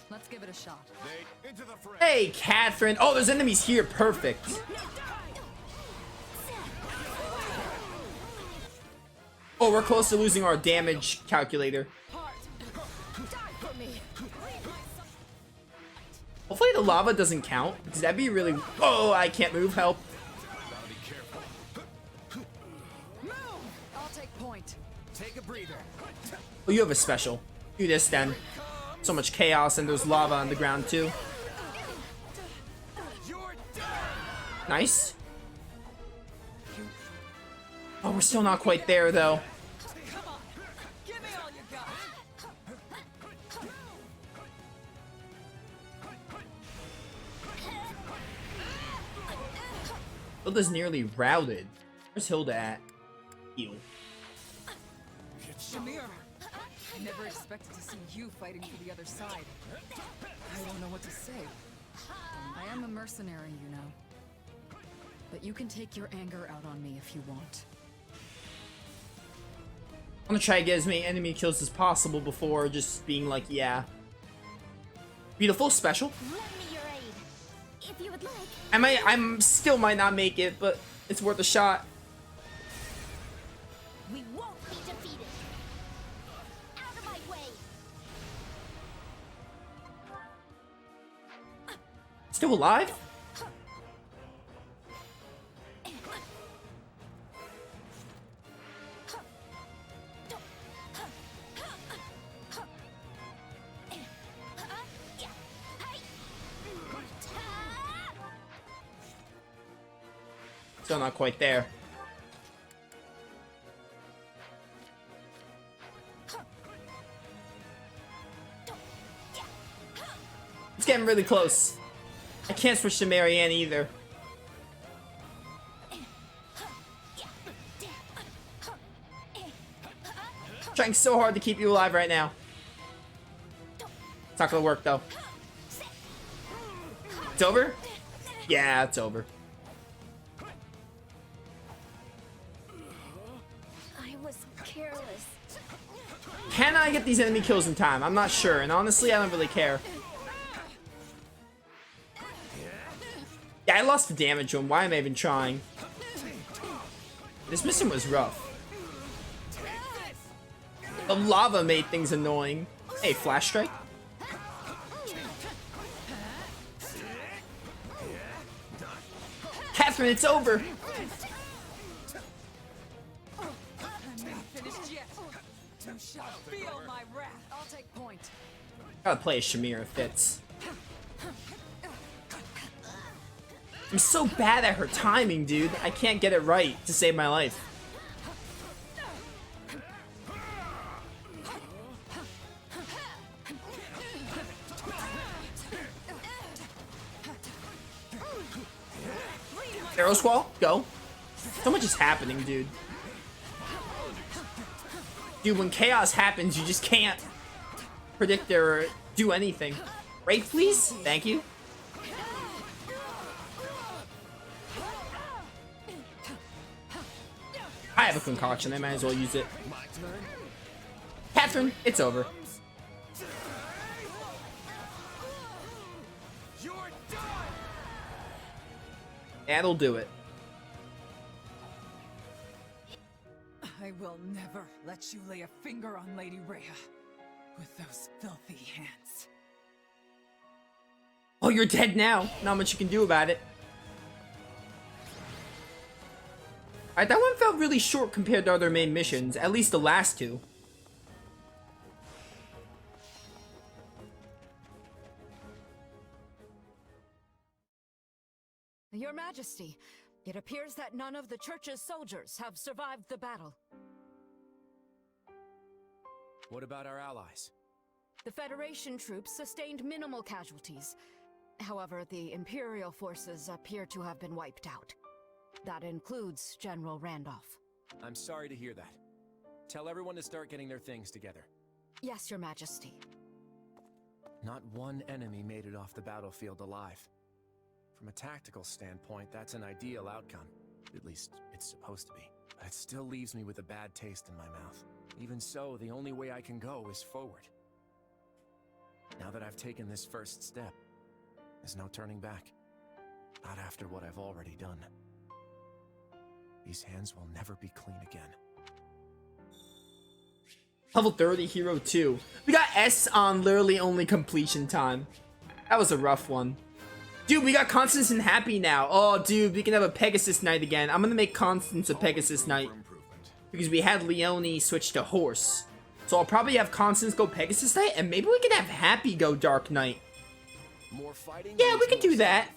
Let's give it a shot. Hey, Catherine. Oh, there's enemies here. Perfect. Oh, we're close to losing our damage calculator. Hopefully the lava doesn't count, because that'd be really... Oh, I can't move. Help. I'll take point. Take a breather. Oh, you have a special. Do this then. So much chaos, and there's lava on the ground too. Nice. Oh, we're still not quite there though. Hilda's nearly routed. Where's Hilda at? Heal. Shamir, I never expected to see you fighting for the other side. I don't know what to say. I am a mercenary, you know. But you can take your anger out on me if you want. I'm gonna try to get as many enemy kills as possible before just being like, yeah. Beautiful special. Lend me your aid, if you would like. I still might not make it, but it's worth a shot. We won't be defeated. Out of my way. Still alive? Still not quite there. It's getting really close. I can't switch to Marianne either. Trying so hard to keep you alive right now. It's not gonna work though. It's over? Yeah, it's over. I was careless. Can I get these enemy kills in time? I'm not sure, and honestly, I don't really care. Yeah, I lost the damage to him. Why am I even trying? This mission was rough. The lava made things annoying. Hey, flash strike. Catherine, it's over. I'm not finished yet. You shall feel my wrath. I'll take point. Gotta play a Shamir if fits. I'm so bad at her timing, dude. I can't get it right to save my life. Arrow Squall, go. So much is happening, dude. Dude, when chaos happens, you just can't predict or do anything. Right, please? Thank you. I have a concoction. I might as well use it. Catherine, it's over. That'll do it. I will never let you lay a finger on Lady Rhea with those filthy hands. Oh, you're dead now. Not much you can do about it. Alright, that one felt really short compared to other main missions. At least the last two. Your Majesty, it appears that none of the Church's soldiers have survived the battle. What about our allies? The Federation troops sustained minimal casualties. However, the Imperial forces appear to have been wiped out. That includes General Randolph. I'm sorry to hear that. Tell everyone to start getting their things together. Yes, Your Majesty. Not one enemy made it off the battlefield alive. From a tactical standpoint, that's an ideal outcome. At least, it's supposed to be. But it still leaves me with a bad taste in my mouth. Even so, the only way I can go is forward. Now that I've taken this first step, there's no turning back. Not after what I've already done. These hands will never be clean again. Level 30, Hero 2. We got S on literally only completion time. That was a rough one. Dude, we got Constance and Happy now. Oh, dude, we can have a Pegasus Knight again. I'm gonna make Constance a Pegasus Knight. Because we had Leone switch to Horse. So I'll probably have Constance go Pegasus Knight, and maybe we can have Happy go Dark Knight. More fighting? Yeah, we could do that.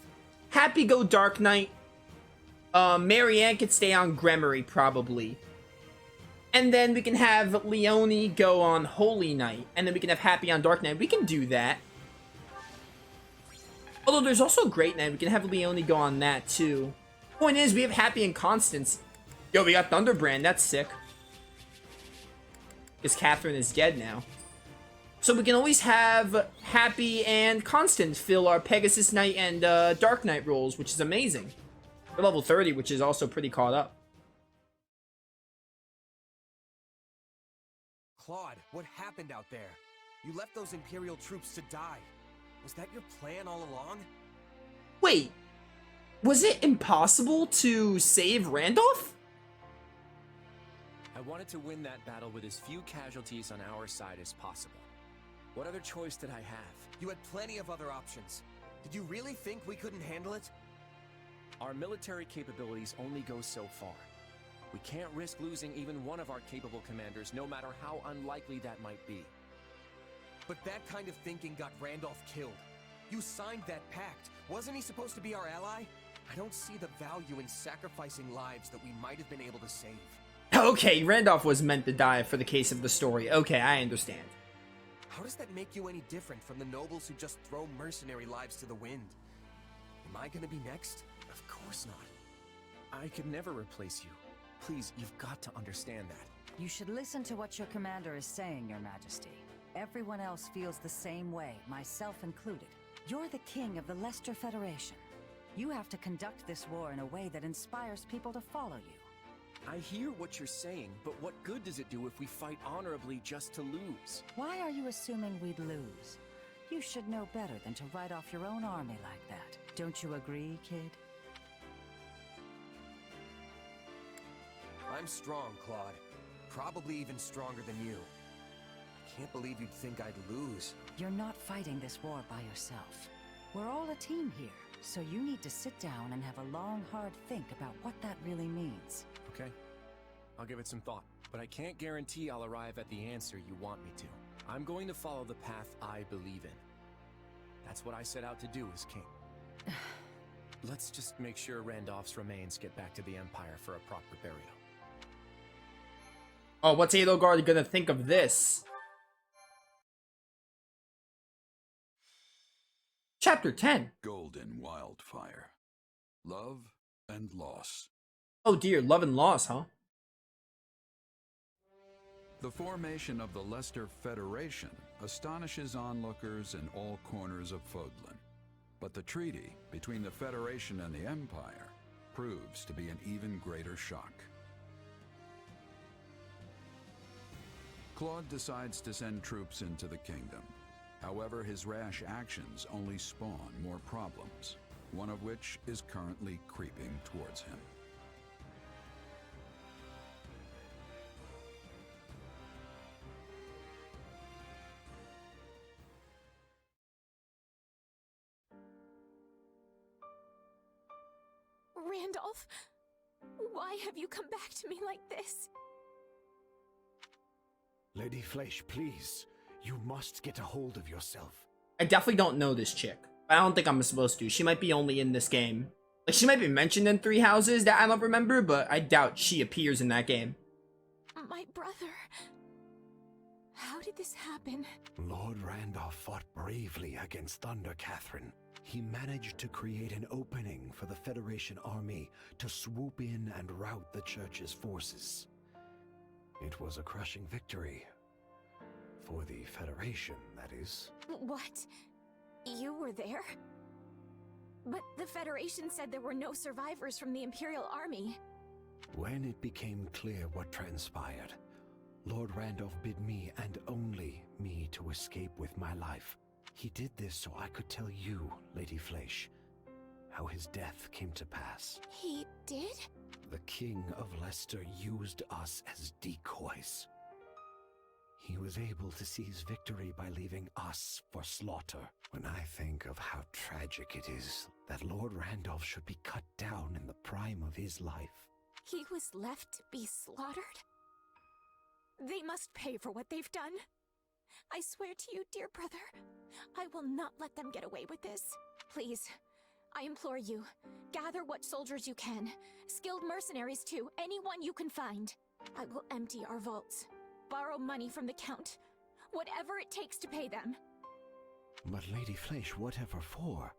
Happy go Dark Knight. Marianne could stay on Gremory, probably. And then we can have Leone go on Holy Knight. And then we can have Happy on Dark Knight. We can do that. Although there's also Great Knight. We can have Leone go on that, too. Point is, we have Happy and Constance. Yo, we got Thunderbrand. That's sick. Because Catherine is dead now. So we can always have Happy and Constance fill our Pegasus Knight and Dark Knight roles, which is amazing. We're level 30, which is also pretty caught up. Claude, what happened out there? You left those Imperial troops to die. Was that your plan all along? Wait, was it impossible to save Randolph? I wanted to win that battle with as few casualties on our side as possible. What other choice did I have? You had plenty of other options. Did you really think we couldn't handle it? Our military capabilities only go so far. We can't risk losing even one of our capable commanders, no matter how unlikely that might be. But that kind of thinking got Randolph killed. You signed that pact. Wasn't he supposed to be our ally? I don't see the value in sacrificing lives that we might have been able to save. Okay, Randolph was meant to die for the case of the story. Okay, I understand. How does that make you any different from the nobles who just throw mercenary lives to the wind? Am I gonna be next? Of course not. I could never replace you. Please, you've got to understand that. You should listen to what your commander is saying, Your Majesty. Everyone else feels the same way, myself included. You're the king of the Leicester Federation. You have to conduct this war in a way that inspires people to follow you. I hear what you're saying, but what good does it do if we fight honorably just to lose? Why are you assuming we'd lose? You should know better than to write off your own army like that. Don't you agree, kid? I'm strong, Claude. Probably even stronger than you. I can't believe you'd think I'd lose. You're not fighting this war by yourself. We're all a team here, so you need to sit down and have a long, hard think about what that really means. Okay, I'll give it some thought, but I can't guarantee I'll arrive at the answer you want me to. I'm going to follow the path I believe in. That's what I set out to do as king. Let's just make sure Randolph's remains get back to the Empire for a proper burial. Oh, what's Edelgard gonna think of this? Chapter 10. Golden wildfire. Love and loss. Oh dear, love and loss, huh? The formation of the Leicester Federation astonishes onlookers in all corners of Fodlan. But the treaty between the Federation and the Empire proves to be an even greater shock. Claude decides to send troops into the kingdom. However, his rash actions only spawn more problems, one of which is currently creeping towards him. Randolph, why have you come back to me like this? Lady Flesh, please. You must get a hold of yourself. I definitely don't know this chick. I don't think I'm supposed to. She might be only in this game. Like, she might be mentioned in Three Houses that I don't remember, but I doubt she appears in that game. My brother. How did this happen? Lord Randolph fought bravely against Thunder Catherine. He managed to create an opening for the Federation army to swoop in and rout the Church's forces. It was a crushing victory. For the Federation, that is. What? You were there? But the Federation said there were no survivors from the Imperial Army. When it became clear what transpired, Lord Randolph bid me and only me to escape with my life. He did this so I could tell you, Lady Fleisch, how his death came to pass. He did? The King of Leicester used us as decoys. He was able to seize victory by leaving us for slaughter. When I think of how tragic it is that Lord Randolph should be cut down in the prime of his life. He was left to be slaughtered? They must pay for what they've done. I swear to you, dear brother, I will not let them get away with this. Please, I implore you, gather what soldiers you can, skilled mercenaries too, anyone you can find. I will empty our vaults, borrow money from the Count, whatever it takes to pay them. But Lady Fleisch, whatever for?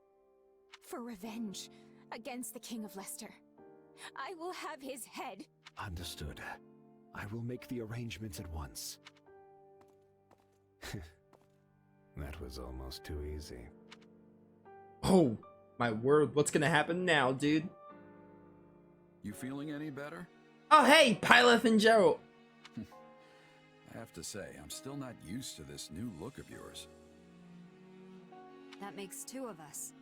For revenge against the King of Leicester. I will have his head. Understood. I will make the arrangements at once. That was almost too easy. Oh, my word. What's gonna happen now, dude? You feeling any better? Oh, hey, Pilot and Gerald. I have to say, I'm still not used to this new look of yours. That makes two of us,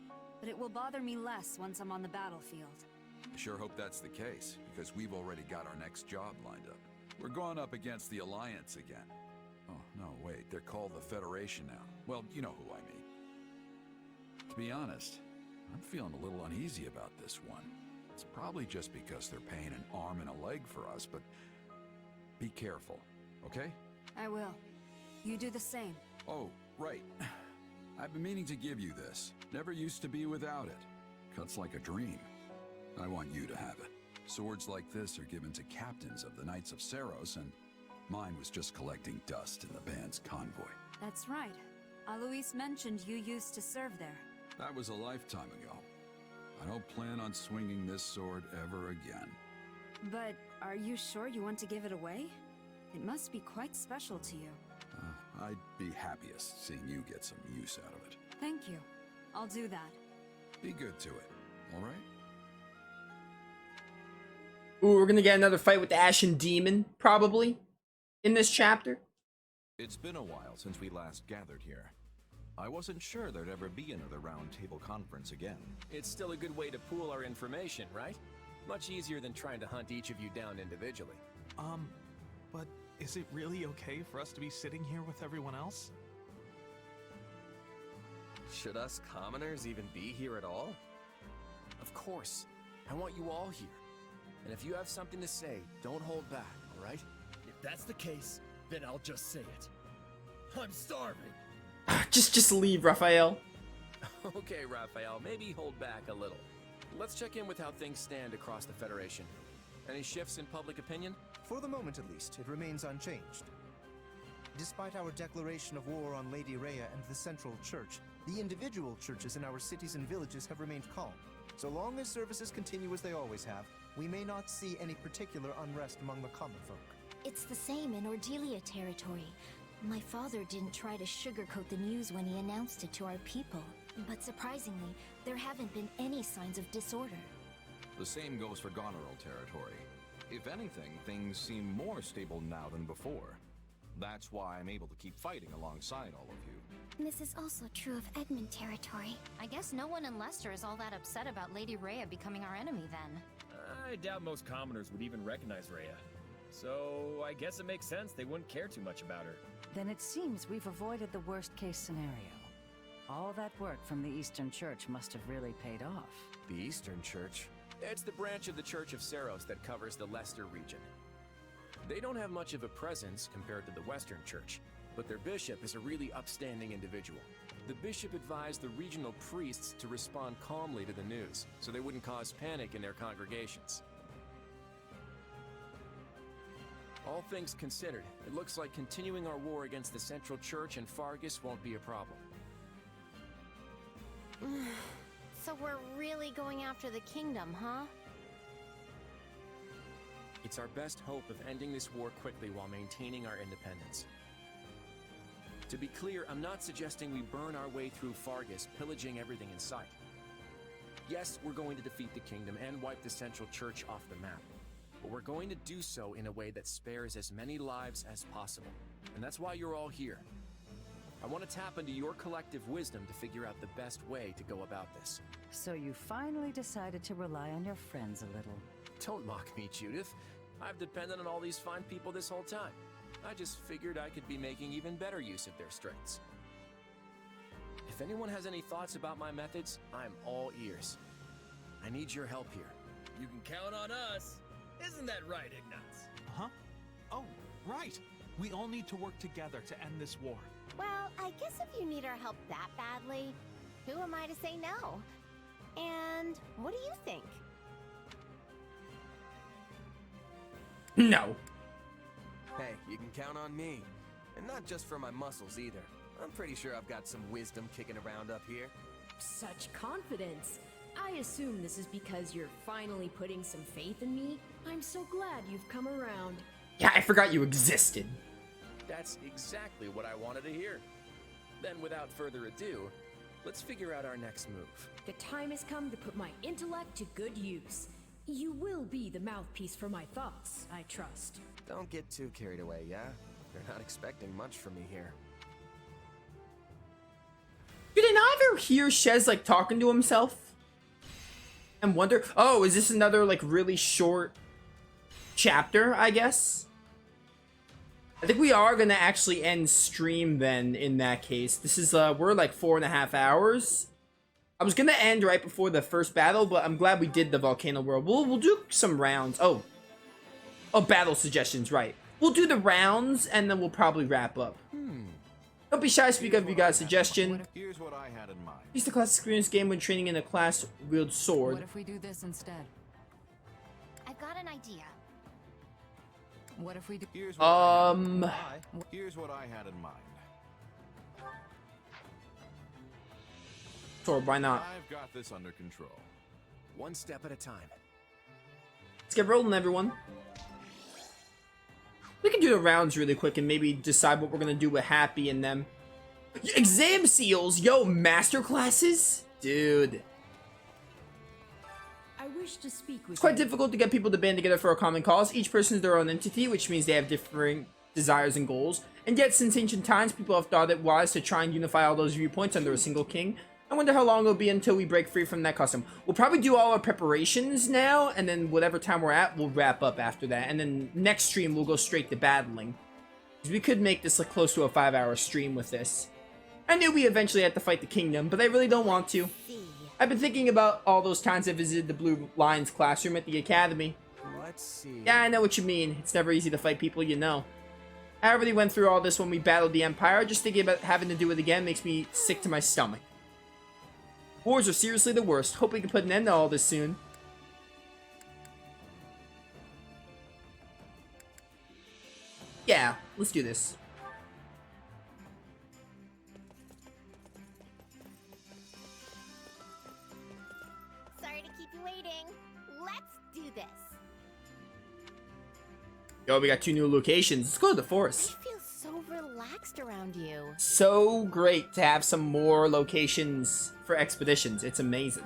but it will bother me less once I'm on the battlefield. I sure hope that's the case, because we've already got our next job lined up. We're going up against the Alliance again. Oh, no, wait, they're called the Federation now. Well, you know who I mean. To be honest, I'm feeling a little uneasy about this one. It's probably just because they're paying an arm and a leg for us, but be careful, okay? I will. You do the same. Oh, right. I've been meaning to give you this. Never used to be without it. Cuts like a dream. I want you to have it. Swords like this are given to captains of the Knights of Saros, and mine was just collecting dust in the band's convoy. That's right. Alois mentioned you used to serve there. That was a lifetime ago. I don't plan on swinging this sword ever again. But are you sure you want to give it away? It must be quite special to you. I'd be happiest seeing you get some use out of it. Thank you. I'll do that. Be good to it, all right? Ooh, we're gonna get another fight with the Ashen Demon, probably, in this chapter. It's been a while since we last gathered here. I wasn't sure there'd ever be another roundtable conference again. It's still a good way to pool our information, right? Much easier than trying to hunt each of you down individually. But is it really okay for us to be sitting here with everyone else? Should us commoners even be here at all? Of course. I want you all here. And if you have something to say, don't hold back, all right? If that's the case, then I'll just say it. I'm starving. Just leave, Raphael. Okay, Raphael, maybe hold back a little. Let's check in with how things stand across the Federation. Any shifts in public opinion? For the moment at least, it remains unchanged. Despite our declaration of war on Lady Rhea and the Central Church, the individual churches in our cities and villages have remained calm. So long as services continue as they always have, we may not see any particular unrest among the common folk. It's the same in Ordelia territory. My father didn't try to sugarcoat the news when he announced it to our people. But surprisingly, there haven't been any signs of disorder. The same goes for Goneril territory. If anything, things seem more stable now than before. That's why I'm able to keep fighting alongside all of you. This is also true of Edmund territory. I guess no one in Leicester is all that upset about Lady Rhea becoming our enemy then. I doubt most commoners would even recognize Rhea. So I guess it makes sense they wouldn't care too much about her. Then it seems we've avoided the worst-case scenario. All that work from the Eastern Church must have really paid off. The Eastern Church? It's the branch of the Church of Saros that covers the Leicester region. They don't have much of a presence compared to the Western Church, but their bishop is a really upstanding individual. The bishop advised the regional priests to respond calmly to the news, so they wouldn't cause panic in their congregations. All things considered, it looks like continuing our war against the Central Church and Fargus won't be a problem. So we're really going after the kingdom, huh? It's our best hope of ending this war quickly while maintaining our independence. To be clear, I'm not suggesting we burn our way through Fargus, pillaging everything in sight. Yes, we're going to defeat the kingdom and wipe the Central Church off the map. But we're going to do so in a way that spares as many lives as possible. And that's why you're all here. I want to tap into your collective wisdom to figure out the best way to go about this. So you finally decided to rely on your friends a little. Don't mock me, Judith. I've depended on all these fine people this whole time. I just figured I could be making even better use of their strengths. If anyone has any thoughts about my methods, I'm all ears. I need your help here. You can count on us. Isn't that right, Ignatz? Huh? Oh, right. We all need to work together to end this war. Well, I guess if you need our help that badly, who am I to say no? And what do you think? No. Hey, you can count on me. And not just for my muscles either. I'm pretty sure I've got some wisdom kicking around up here. Such confidence. I assume this is because you're finally putting some faith in me. I'm so glad you've come around. Yeah, I forgot you existed. That's exactly what I wanted to hear. Then without further ado, let's figure out our next move. The time has come to put my intellect to good use. You will be the mouthpiece for my thoughts, I trust. Don't get too carried away, yeah? You're not expecting much from me here. Did I not ever hear Shez like talking to himself? And wonder, oh, is this another like really short chapter, I guess? I think we are gonna actually end stream then in that case. This is we're like 4.5 hours. I was gonna end right before the first battle, but I'm glad we did the volcano world. We'll do some rounds. Oh, battle suggestions, right? We'll do the rounds and then we'll probably wrap up. Don't be shy, speak up if you got a suggestion. Here's what I had in mind. Use the class experience game when training in a class wield sword. What if we do this instead? I've got an idea. What if we do? Here's what I had in mind. Sword, why not? I've got this under control. One step at a time. Let's get rolling, everyone. We can do the rounds really quick and maybe decide what we're gonna do with Happy and them. Exam seals, yo, master classes, dude. I wish to speak with It's quite you. difficult to get people to band together for a common cause. Each person is their own entity, which means they have differing desires and goals. And yet, since ancient times, people have thought it wise to try and unify all those viewpoints under a single king. I wonder how long it'll be until we break free from that custom. We'll probably do all our preparations now, and then whatever time we're at, we'll wrap up after that. And then next stream, we'll go straight to battling. Because we could make this like close to a 5-hour stream with this. I knew we eventually had to fight the kingdom, but I really don't want to. I've been thinking about all those times I visited the Blue Lions classroom at the academy. Let's see. Yeah, I know what you mean. It's never easy to fight people you know. I already went through all this when we battled the Empire. Just thinking about having to do it again makes me sick to my stomach. Wars are seriously the worst. Hope we can put an end to all this soon. Yeah, let's do this. Sorry to keep you waiting. Let's do this. Yo, we got 2 new locations. Let's go to the forest. I feel so relaxed around you. So great to have some more locations for expeditions. It's amazing.